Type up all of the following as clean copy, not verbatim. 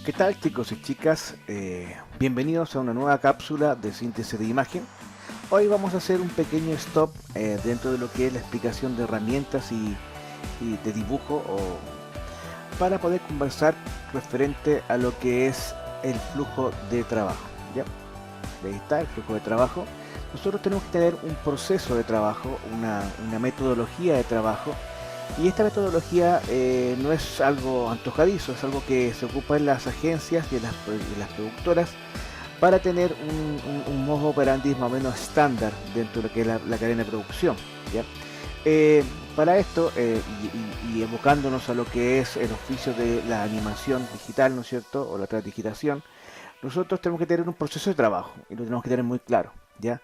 ¿Qué tal, chicos y chicas? Bienvenidos a una nueva cápsula de síntesis de imagen. Hoy vamos a hacer un pequeño stop dentro de lo que es la explicación de herramientas y de dibujo para poder conversar referente a lo que es el flujo de trabajo. ¿Ya? Ahí está el flujo de trabajo. Nosotros tenemos que tener un proceso de trabajo, una metodología de trabajo. Y esta metodología no es algo antojadizo, es algo que se ocupa en las agencias y en las productoras para tener un modo operandi más o menos estándar dentro de lo que es la cadena de producción. ¿Ya? Para esto, y evocándonos a lo que es el oficio de la animación digital, ¿no es cierto?, o la transdigitación, nosotros tenemos que tener un proceso de trabajo y lo tenemos que tener muy claro. ¿Ya?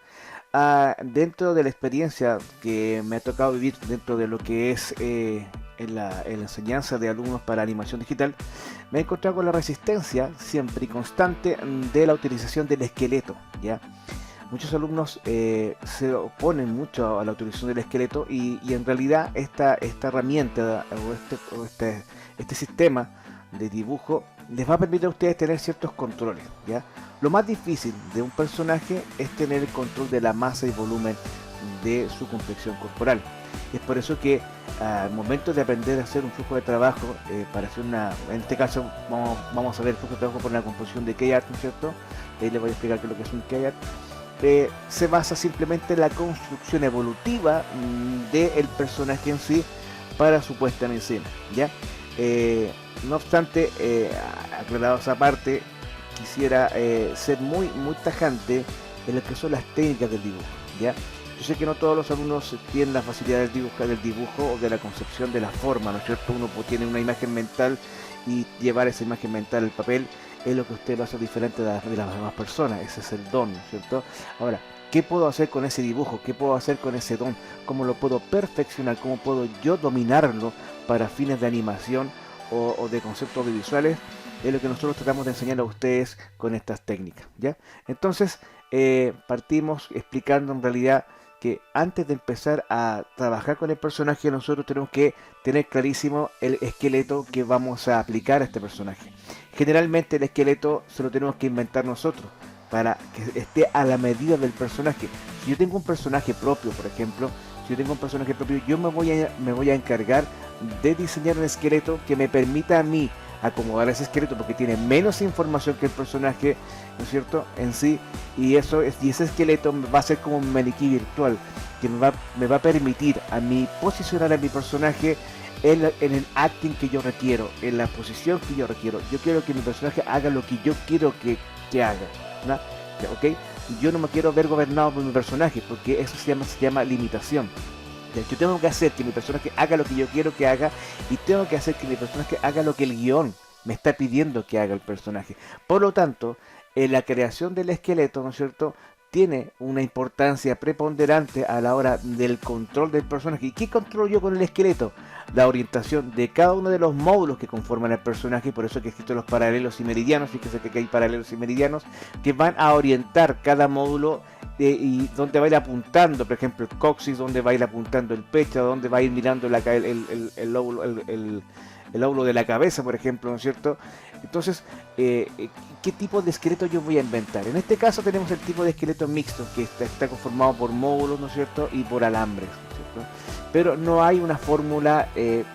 Dentro de la experiencia que me ha tocado vivir dentro de lo que es en la enseñanza de alumnos para animación digital, me he encontrado con la resistencia siempre y constante de la utilización del esqueleto. ¿Ya? Muchos alumnos se oponen mucho a la utilización del esqueleto y en realidad esta herramienta este sistema de dibujo les va a permitir a ustedes tener ciertos controles. ¿Ya? Lo más difícil de un personaje es tener el control de la masa y volumen de su complexión corporal. Es por eso que al momento de aprender a hacer un flujo de trabajo, para hacer en este caso vamos a ver el flujo de trabajo por una composición de keyart, ¿no es cierto? Ahí les voy a explicar qué es lo que es un keyart. Se basa simplemente en la construcción evolutiva del personaje en sí para su puesta en escena. ¿Ya? No obstante, aclarado esa parte, quisiera ser muy tajante en lo que son las técnicas del dibujo. ¿Ya? Yo sé que no todos los alumnos tienen la facilidad del dibujo o de la concepción de la forma, ¿no es cierto? Uno tiene una imagen mental y llevar esa imagen mental al papel es lo que usted lo hace diferente de las demás personas. Ese es el don, ¿no es cierto? Ahora, ¿qué puedo hacer con ese dibujo? ¿Qué puedo hacer con ese don? ¿Cómo lo puedo perfeccionar? ¿Cómo puedo yo dominarlo para fines de animación o de conceptos audiovisuales? Es lo que nosotros tratamos de enseñar a ustedes con estas técnicas. ¿Ya? Entonces, partimos explicando en realidad que antes de empezar a trabajar con el personaje, nosotros tenemos que tener clarísimo el esqueleto que vamos a aplicar a este personaje. Generalmente el esqueleto se lo tenemos que inventar nosotros para que esté a la medida del personaje. Si yo tengo un personaje propio, por ejemplo, yo me voy a encargar de diseñar un esqueleto que me permita a mí acomodar ese esqueleto, porque tiene menos información que el personaje, ¿no es cierto?, en sí, y ese esqueleto va a ser como un maniquí virtual que me va a permitir a mí posicionar a mi personaje en el acting que yo requiero, en la posición que yo requiero. Yo quiero que mi personaje haga lo que yo quiero que haga, ¿no? ¿Ok? Yo no me quiero ver gobernado por mi personaje, porque eso se llama limitación. Yo tengo que hacer que mi personaje haga lo que yo quiero que haga y tengo que hacer que mi personaje haga lo que el guión me está pidiendo que haga el personaje. Por lo tanto, la creación del esqueleto, ¿no es cierto?, tiene una importancia preponderante a la hora del control del personaje. ¿Y qué controlo yo con el esqueleto? La orientación de cada uno de los módulos que conforman el personaje, por eso que existen los paralelos y meridianos. Fíjense que hay paralelos y meridianos que van a orientar cada módulo y donde va a ir apuntando, por ejemplo, el coxis, donde va a ir apuntando el pecho, donde va a ir mirando el lóbulo de la cabeza, por ejemplo, ¿no es cierto? Entonces, ¿qué tipo de esqueleto yo voy a inventar? En este caso tenemos el tipo de esqueleto mixto, que está conformado por módulos, ¿no es cierto?, y por alambres, ¿no es cierto? Pero no hay una fórmula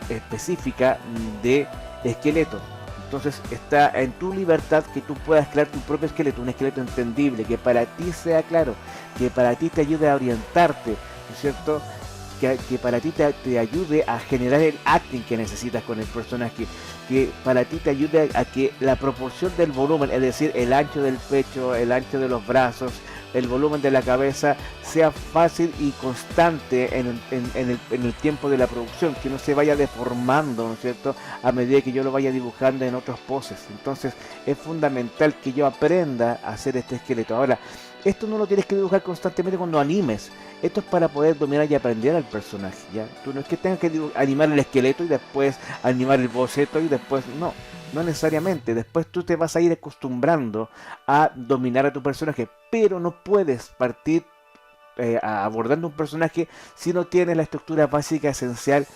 específica de esqueleto. Entonces está en tu libertad que tú puedas crear tu propio esqueleto, un esqueleto entendible, que para ti sea claro, que para ti te ayude a orientarte, ¿no es cierto?, que para ti te ayude a generar el acting que necesitas con el personaje, que para ti te ayude a que la proporción del volumen, es decir, el ancho del pecho, el ancho de los brazos, el volumen de la cabeza, sea fácil y constante en el tiempo de la producción, que no se vaya deformando, ¿no es cierto?, a medida que yo lo vaya dibujando en otras poses. Entonces es fundamental que yo aprenda a hacer este esqueleto. Ahora, esto no lo tienes que dibujar constantemente cuando animes. Esto es para poder dominar y aprender al personaje, ¿ya? Tú no es que tengas que animar el esqueleto y después animar el boceto y después... No necesariamente. Después tú te vas a ir acostumbrando a dominar a tu personaje, pero no puedes partir abordando un personaje si no tienes la estructura básica esencial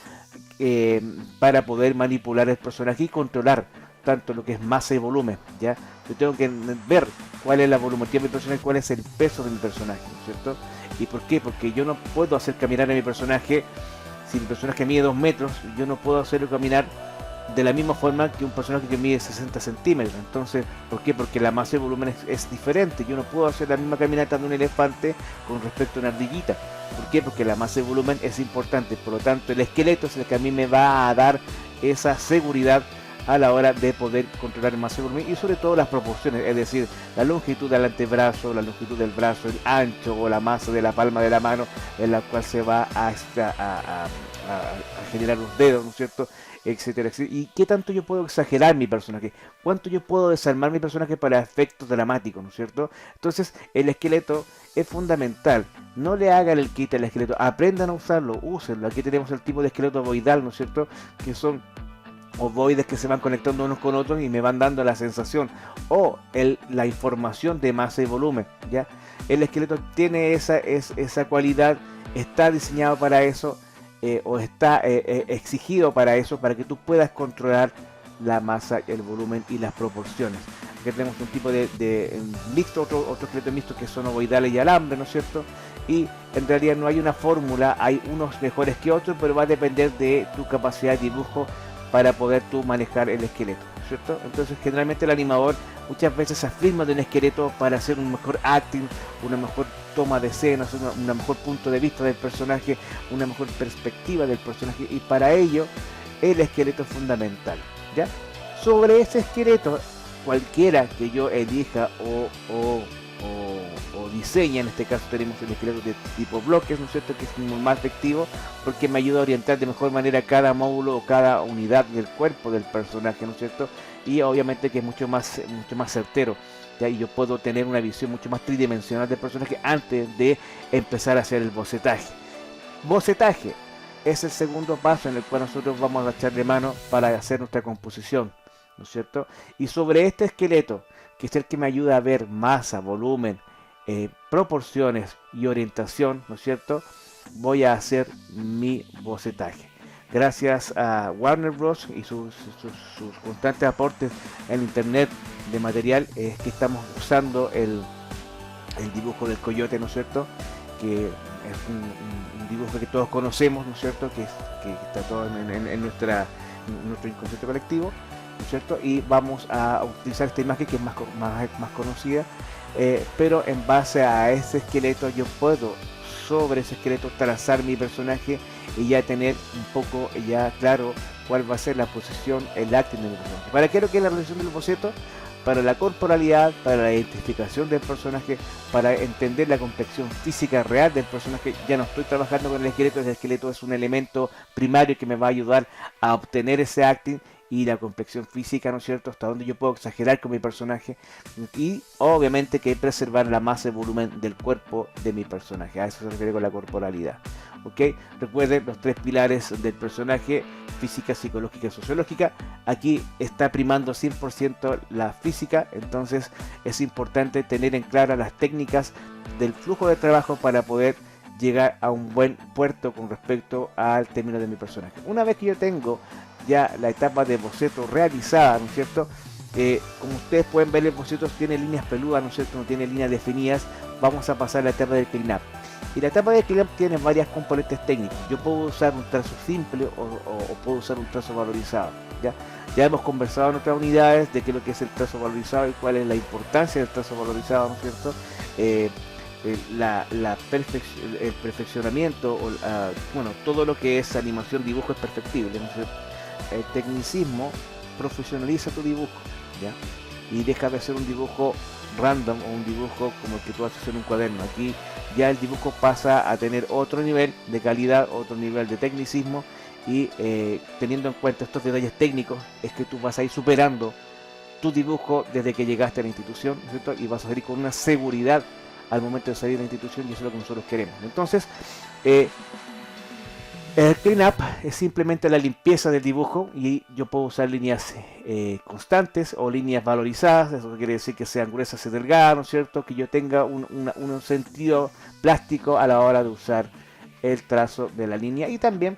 para poder manipular el personaje y controlar tanto lo que es masa y volumen, ¿ya? Yo tengo que ver cuál es la volumetría de mi personaje, cuál es el peso de mi personaje, ¿no es cierto? ¿Y por qué? Porque yo no puedo hacer caminar a mi personaje, si mi personaje mide 2 metros, yo no puedo hacerlo caminar de la misma forma que un personaje que mide 60 centímetros. Entonces, ¿por qué? Porque la masa y el volumen es diferente. Yo no puedo hacer la misma caminata de un elefante con respecto a una ardillita. ¿Por qué? Porque la masa y volumen es importante. Por lo tanto, el esqueleto es el que a mí me va a dar esa seguridad a la hora de poder controlar el masa y volumen, y sobre todo las proporciones, es decir, la longitud del antebrazo, la longitud del brazo, el ancho o la masa de la palma de la mano en la cual se va a generar los dedos, ¿no es cierto? Etcétera, etcétera. Y qué tanto yo puedo exagerar mi personaje, cuánto yo puedo desarmar mi personaje para efectos dramáticos, ¿no es cierto? Entonces el esqueleto es fundamental. No le hagan el kit al esqueleto, aprendan a usarlo, úsenlo. Aquí tenemos el tipo de esqueleto ovoidal, ¿no es cierto? Que son ovoides que se van conectando unos con otros y me van dando la sensación o la información de masa y volumen, ¿ya? El esqueleto tiene esa cualidad, está diseñado para eso, o está exigido para eso, para que tú puedas controlar la masa, el volumen y las proporciones. Aquí tenemos un tipo de mixto, otro esqueleto mixto que son ovoidales y alambre, ¿no es cierto? Y en realidad no hay una fórmula, hay unos mejores que otros, pero va a depender de tu capacidad de dibujo para poder tú manejar el esqueleto, ¿cierto? Entonces generalmente el animador muchas veces se afirma de un esqueleto para hacer un mejor acting, una mejor toma de escenas, un mejor punto de vista del personaje, una mejor perspectiva del personaje, y para ello el esqueleto es fundamental, ¿ya? Sobre ese esqueleto, cualquiera que yo elija o diseña, en este caso tenemos el esqueleto de tipo bloques, ¿no es cierto?, que es más efectivo porque me ayuda a orientar de mejor manera cada módulo o cada unidad del cuerpo del personaje, ¿no es cierto? Y obviamente que es mucho más certero, ¿ya? Y yo puedo tener una visión mucho más tridimensional del personaje antes de empezar a hacer el bocetaje. Bocetaje es el segundo paso en el cual nosotros vamos a echarle mano para hacer nuestra composición, ¿no es cierto? Y sobre este esqueleto, que es el que me ayuda a ver masa, volumen, proporciones y orientación, ¿no es cierto?, voy a hacer mi bocetaje. Gracias a Warner Bros. Y sus constantes aportes en internet de material, es que estamos usando el dibujo del coyote, ¿no es cierto?, que es un dibujo que todos conocemos, ¿no es cierto?, que está todo en nuestro inconsciente colectivo, ¿no es cierto? Y vamos a utilizar esta imagen que es más conocida, pero en base a ese esqueleto yo puedo sobre ese esqueleto trazar mi personaje y ya tener un poco ya claro cuál va a ser la posición, el acting de mi personaje. ¿Para qué es lo que es la realización del boceto? Para la corporalidad, para la identificación del personaje, para entender la complexión física real del personaje. Ya no estoy trabajando con el esqueleto es un elemento primario que me va a ayudar a obtener ese acting y la complexión física, ¿no es cierto?, hasta donde yo puedo exagerar con mi personaje, y obviamente que preservar la masa y volumen del cuerpo de mi personaje. A eso se refiere con la corporalidad, ¿ok? Recuerden los 3 pilares del personaje: física, psicológica y sociológica. Aquí está primando 100% la física, entonces es importante tener en clara las técnicas del flujo de trabajo para poder llegar a un buen puerto con respecto al término de mi personaje. Una vez que yo tengo ya la etapa de boceto realizada, ¿no es cierto?, como ustedes pueden ver, el boceto tiene líneas peludas, ¿no es cierto?, no tiene líneas definidas. Vamos a pasar a la etapa del cleanup. Y la etapa de cleanup tiene varias componentes técnicas. Yo puedo usar un trazo simple o puedo usar un trazo valorizado, ya hemos conversado en otras unidades de qué es lo que es el trazo valorizado y cuál es la importancia del trazo valorizado, ¿no es cierto? El perfeccionamiento, bueno, todo lo que es animación, dibujo es perfectible. Entonces, el tecnicismo profesionaliza tu dibujo, ¿ya? Y deja de ser un dibujo random o un dibujo como el que tú haces en un cuaderno. Aquí ya el dibujo pasa a tener otro nivel de calidad, otro nivel de tecnicismo, y teniendo en cuenta estos detalles técnicos es que tú vas a ir superando tu dibujo desde que llegaste a la institución, ¿no es cierto? Y vas a salir con una seguridad al momento de salir de la institución, y eso es lo que nosotros queremos. Entonces, el cleanup es simplemente la limpieza del dibujo, y yo puedo usar líneas constantes o líneas valorizadas. Eso quiere decir que sean gruesas y delgadas, ¿no es cierto?, que yo tenga un sentido plástico a la hora de usar el trazo de la línea, y también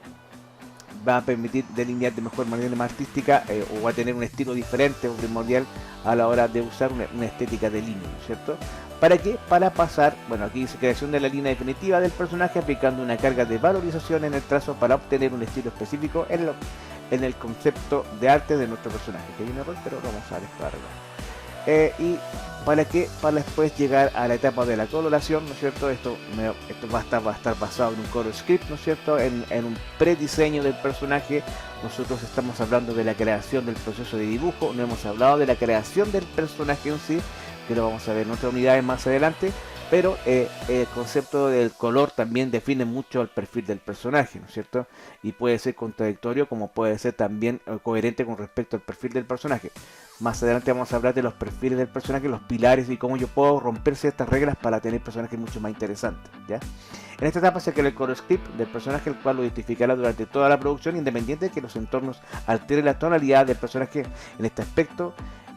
va a permitir delinear de mejor manera más artística, o va a tener un estilo diferente o primordial a la hora de usar una estética de línea, ¿no es cierto? ¿Para qué? Para pasar, bueno, aquí dice creación de la línea definitiva del personaje aplicando una carga de valorización en el trazo para obtener un estilo específico en el concepto de arte de nuestro personaje. Que hay un error, pero vamos a descargar. ¿Y para qué? Para después llegar a la etapa de la coloración, ¿no es cierto? Esto va a estar basado en un color script, ¿no es cierto? En un prediseño del personaje. Nosotros estamos hablando de la creación del proceso de dibujo, no hemos hablado de la creación del personaje en sí, que lo vamos a ver en otras unidades más adelante, pero el concepto del color también define mucho el perfil del personaje, ¿no es cierto? Y puede ser contradictorio como puede ser también coherente con respecto al perfil del personaje. Más adelante vamos a hablar de los perfiles del personaje, los pilares y cómo yo puedo romper ciertas reglas para tener personajes mucho más interesantes, ¿ya? En esta etapa se crea el color script del personaje, el cual lo identificará durante toda la producción, independiente de que los entornos alteren la tonalidad del personaje en este aspecto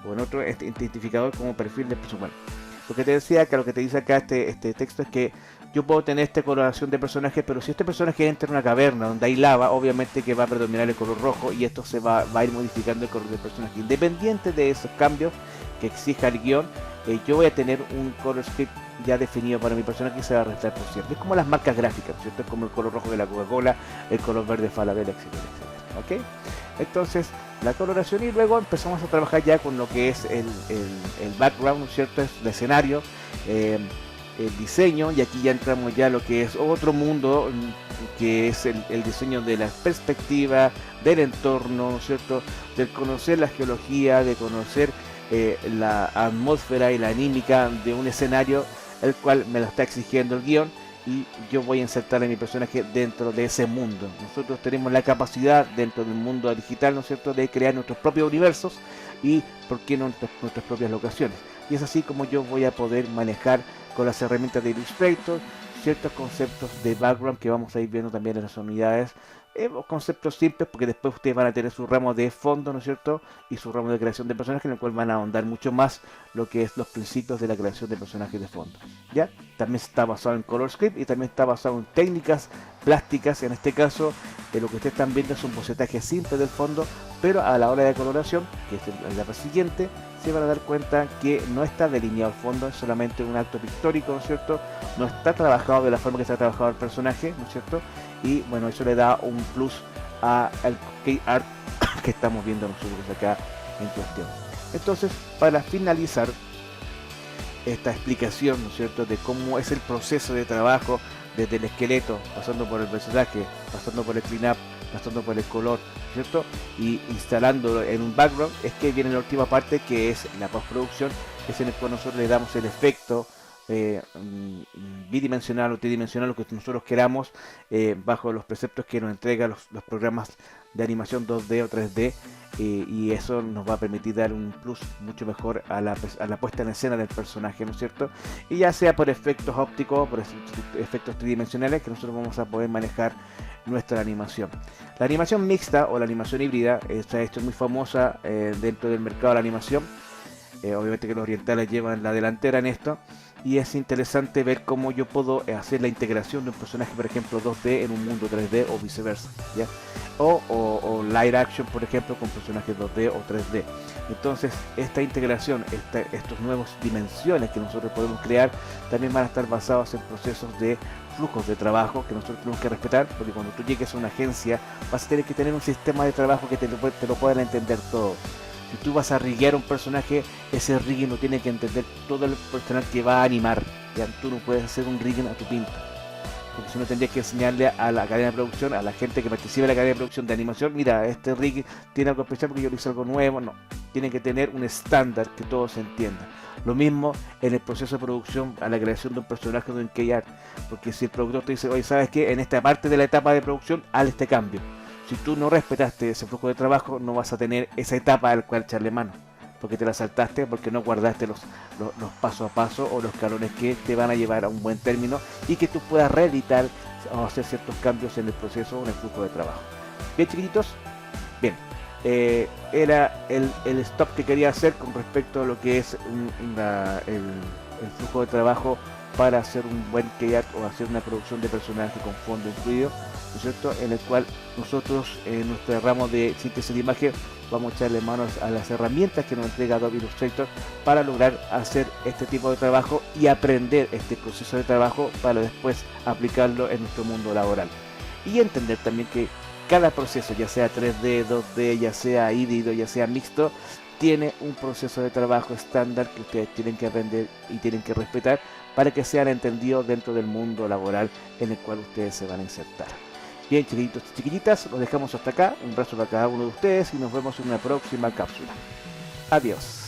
o en otro identificador como perfil del personaje. Lo que te decía, que lo que te dice acá este texto es que yo puedo tener esta coloración de personaje, pero si este personaje entra en una caverna donde hay lava, obviamente que va a predominar el color rojo y esto se va a ir modificando el color del personaje. Independiente de esos cambios que exija el guión, yo voy a tener un color script ya definido para mi personaje y se va a restar por siempre. Es como las marcas gráficas, ¿cierto? Es como el color rojo de la Coca-Cola, el color verde de Falabella, etcétera, etcétera. ¿Ok? Entonces, la coloración, y luego empezamos a trabajar ya con lo que es el background, ¿no es cierto? Es el escenario, el diseño, y aquí ya entramos ya a lo que es otro mundo, que es el diseño de la perspectiva, del entorno, ¿no es cierto? De conocer la geología, de conocer la atmósfera y la anímica de un escenario, el cual me lo está exigiendo el guión, y yo voy a insertar a mi personaje dentro de ese mundo. Nosotros tenemos la capacidad dentro del mundo digital, ¿no es cierto?, de crear nuestros propios universos y, ¿por qué no, nuestras propias locaciones? Y es así como yo voy a poder manejar con las herramientas de Illustrator ciertos conceptos de background que vamos a ir viendo también en las unidades. Conceptos simples, porque después ustedes van a tener su ramo de fondo, ¿no es cierto?, y su ramo de creación de personajes, en el cual van a ahondar mucho más lo que es los principios de la creación de personajes de fondo, ¿ya? También está basado en color script y también está basado en técnicas plásticas. En este caso, lo que ustedes están viendo es un bocetaje simple del fondo, pero a la hora de coloración, que es la etapa siguiente, se van a dar cuenta que no está delineado el fondo, es solamente un acto pictórico, ¿no es cierto? No está trabajado de la forma que está trabajado el personaje, ¿no es cierto? Y bueno, eso le da un plus al key art que estamos viendo nosotros acá en cuestión. Entonces, para finalizar esta explicación, ¿no es cierto?, de cómo es el proceso de trabajo desde el esqueleto, pasando por el personaje, pasando por el clean-up, pasando por el color, ¿cierto?, y instalándolo en un background, es que viene la última parte, que es la postproducción, que es en el cual nosotros le damos el efecto bidimensional o tridimensional, lo que nosotros queramos, bajo los preceptos que nos entregan los programas de animación 2D o 3D, y eso nos va a permitir dar un plus mucho mejor a la puesta en escena del personaje, ¿no es cierto? Y ya sea por efectos ópticos, por efectos tridimensionales, que nosotros vamos a poder manejar nuestra animación. La animación mixta o la animación híbrida está hecho muy famosa dentro del mercado de la animación. Obviamente que los orientales llevan la delantera en esto, y es interesante ver cómo yo puedo hacer la integración de un personaje, por ejemplo 2D en un mundo 3D o viceversa, ¿ya? O live action, por ejemplo, con personajes 2D o 3D. Entonces esta integración, estos nuevas dimensiones que nosotros podemos crear, también van a estar basados en procesos de flujos de trabajo que nosotros tenemos que respetar, porque cuando tú llegues a una agencia vas a tener que tener un sistema de trabajo que te lo puedan entender todo. Si tú vas a riguear un personaje, ese rigging lo tiene que entender todo el personal que va a animar. ¿Ya? Tú no puedes hacer un rigging a tu pinta, porque si no tendrías que enseñarle a la cadena de producción, a la gente que participa en la cadena de producción de animación, mira, este rigging tiene algo especial porque yo le hice algo nuevo. No, tiene que tener un estándar que todos se entiendan. Lo mismo en el proceso de producción a la creación de un personaje de un key art, porque si el productor te dice, oye, ¿sabes qué? En esta parte de la etapa de producción, haz este cambio. Si tú no respetaste ese flujo de trabajo, no vas a tener esa etapa al cual echarle mano, porque te la saltaste, porque no guardaste los paso a paso o los escalones que te van a llevar a un buen término y que tú puedas reeditar o hacer ciertos cambios en el proceso o en el flujo de trabajo. Bien, chiquititos, bien, era el stop que quería hacer con respecto a lo que es el flujo de trabajo para hacer un buen keyart o hacer una producción de personaje con fondo incluido, ¿no es cierto? En el cual nosotros en nuestro ramo de síntesis de imagen vamos a echarle manos a las herramientas que nos entrega Adobe Illustrator para lograr hacer este tipo de trabajo y aprender este proceso de trabajo para después aplicarlo en nuestro mundo laboral. Y entender también que cada proceso, ya sea 3D, 2D, ya sea híbrido, ya sea mixto, tiene un proceso de trabajo estándar que ustedes tienen que aprender y tienen que respetar para que sean entendidos dentro del mundo laboral en el cual ustedes se van a insertar. Bien, chiquititos y chiquititas, los dejamos hasta acá. Un abrazo para cada uno de ustedes y nos vemos en una próxima cápsula. Adiós.